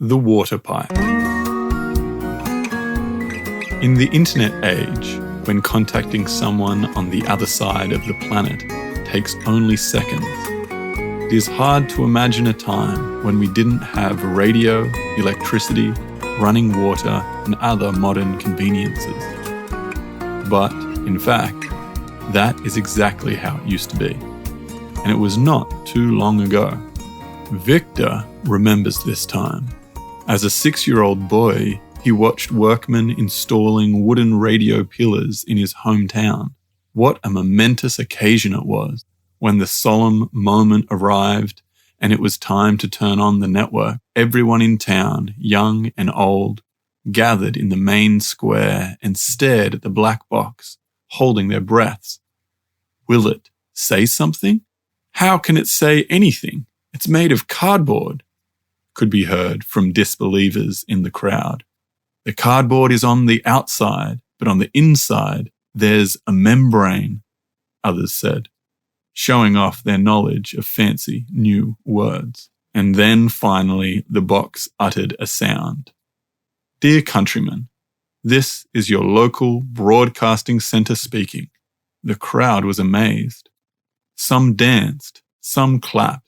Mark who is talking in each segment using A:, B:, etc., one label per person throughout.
A: The Waterpipe. In the internet age, when contacting someone on the other side of the planet takes only seconds, it is hard to imagine a time when we didn't have radio, electricity, running water, and other modern conveniences. But, in fact, that is exactly how it used to be. And it was not too long ago. Victor remembers this time. As a 6-year-old boy, he watched workmen installing wooden radio pillars in his hometown. What a momentous occasion it was when the solemn moment arrived and it was time to turn on the network. Everyone in town, young and old, gathered in the main square and stared at the black box, holding their breaths. Will it say something? How can it say anything? It's made of cardboard, could be heard from disbelievers in the crowd. The cardboard is on the outside, but on the inside, there's a membrane, others said, showing off their knowledge of fancy new words. And then finally, the box uttered a sound. Dear countrymen, this is your local broadcasting centre speaking. The crowd was amazed. Some danced, some clapped.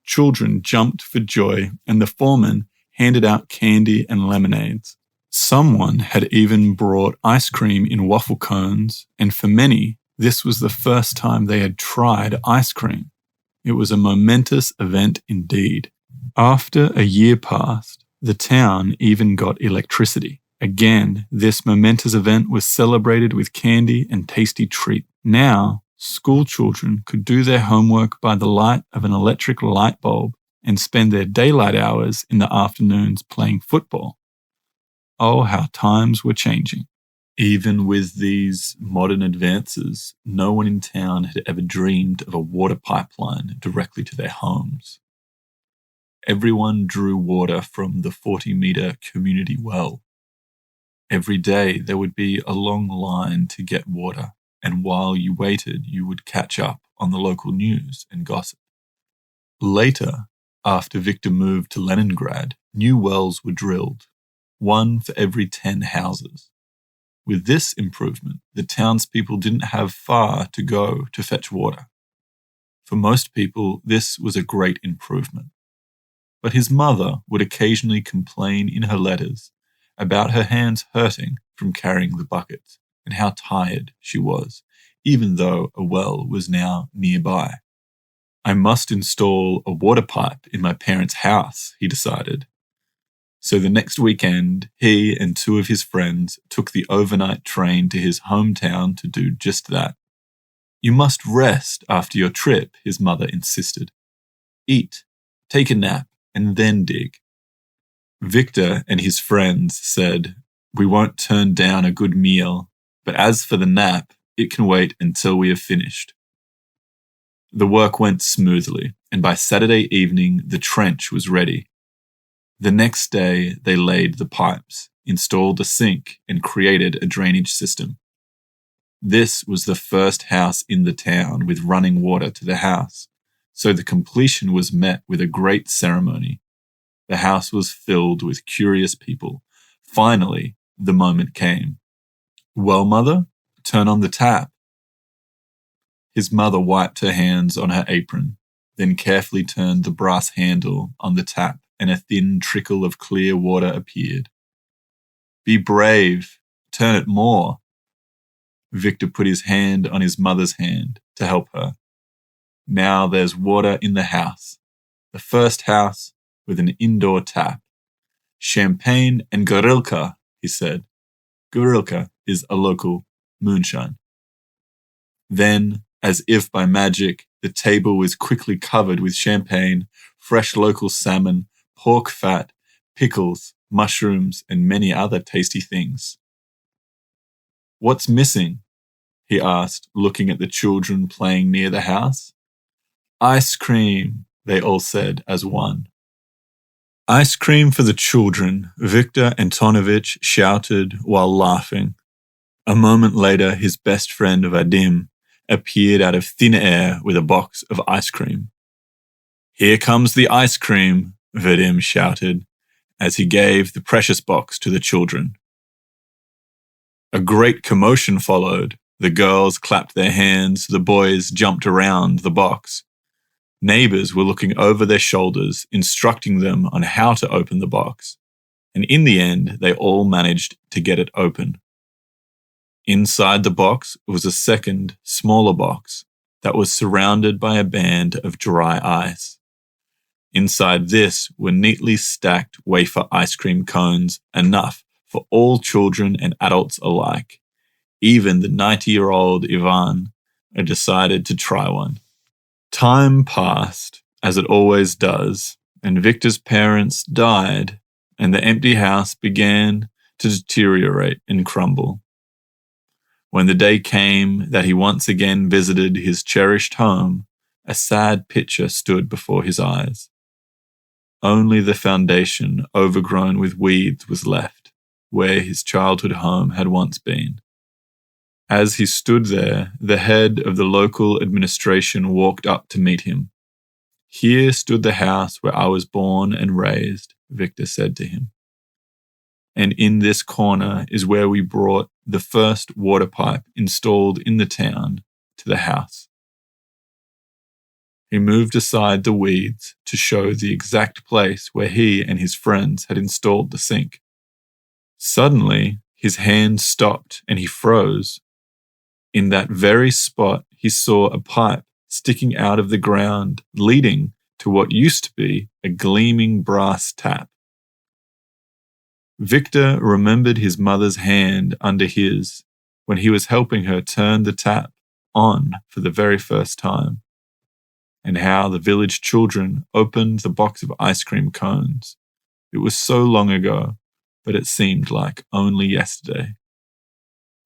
A: Children jumped for joy, and the foreman handed out candy and lemonades. Someone had even brought ice cream in waffle cones, and for many, this was the first time they had tried ice cream. It was a momentous event indeed. After a year passed, the town even got electricity. Again, this momentous event was celebrated with candy and tasty treats. Now, school children could do their homework by the light of an electric light bulb and spend their daylight hours in the afternoons playing football. Oh, how times were changing. Even with these modern advances, no one in town had ever dreamed of a water pipeline directly to their homes. Everyone drew water from the 40-metre community well. Every day there would be a long line to get water, and while you waited, you would catch up on the local news and gossip. Later, after Victor moved to Leningrad, new wells were drilled, one for every 10 houses. With this improvement, the townspeople didn't have far to go to fetch water. For most people, this was a great improvement. But his mother would occasionally complain in her letters about her hands hurting from carrying the buckets and how tired she was, even though a well was now nearby. I must install a water pipe in my parents' house, he decided. So the next weekend, he and 2 of his friends took the overnight train to his hometown to do just that. You must rest after your trip, his mother insisted. Eat, take a nap, and then dig. Victor and his friends said, "We won't turn down a good meal, but as for the nap, it can wait until we have finished." The work went smoothly, and by Saturday evening, the trench was ready. The next day, they laid the pipes, installed a sink, and created a drainage system. This was the first house in the town with running water to the house, so the completion was met with a great ceremony. The house was filled with curious people. Finally, the moment came. "Well, Mother, turn on the tap." His mother wiped her hands on her apron, then carefully turned the brass handle on the tap, and a thin trickle of clear water appeared. "Be brave, turn it more." Victor put his hand on his mother's hand to help her. Now there's water in the house. The first house with an indoor tap. "Champagne and gorilka," he said. Gorilka is a local moonshine. Then, as if by magic, the table was quickly covered with champagne, fresh local salmon, pork fat, pickles, mushrooms, and many other tasty things. "What's missing?" he asked, looking at the children playing near the house. "Ice cream," they all said as one. "Ice cream for the children," Victor Antonovich shouted while laughing. A moment later, his best friend Vadim appeared out of thin air with a box of ice cream. "Here comes the ice cream," Vadim shouted, as he gave the precious box to the children. A great commotion followed. The girls clapped their hands, the boys jumped around the box. Neighbors were looking over their shoulders, instructing them on how to open the box, and in the end, they all managed to get it open. Inside the box was a second, smaller box that was surrounded by a band of dry ice. Inside this were neatly stacked wafer ice cream cones, enough for all children and adults alike. Even the 90-year-old Ivan decided to try one. Time passed, as it always does, and Victor's parents died, and the empty house began to deteriorate and crumble. When the day came that he once again visited his cherished home, a sad picture stood before his eyes. Only the foundation, overgrown with weeds, was left, where his childhood home had once been. As he stood there, the head of the local administration walked up to meet him. "Here stood the house where I was born and raised," Victor said to him. "And in this corner is where we brought the first water pipe installed in the town to the house." He moved aside the weeds to show the exact place where he and his friends had installed the sink. Suddenly, his hand stopped and he froze. In that very spot, he saw a pipe sticking out of the ground, leading to what used to be a gleaming brass tap. Victor remembered his mother's hand under his when he was helping her turn the tap on for the very first time, and how the village children opened the box of ice cream cones. It was so long ago, but it seemed like only yesterday.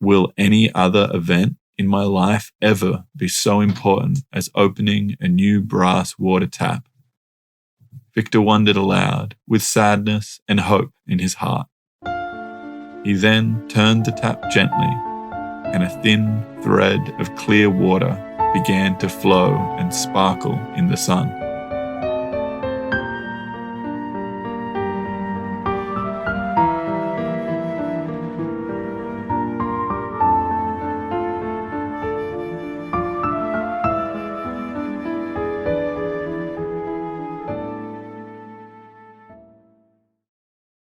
A: Will any other event in my life ever be so important as opening a new brass water tap? Victor wondered aloud, with sadness and hope in his heart. He then turned the tap gently, and a thin thread of clear water began to flow and sparkle in the sun.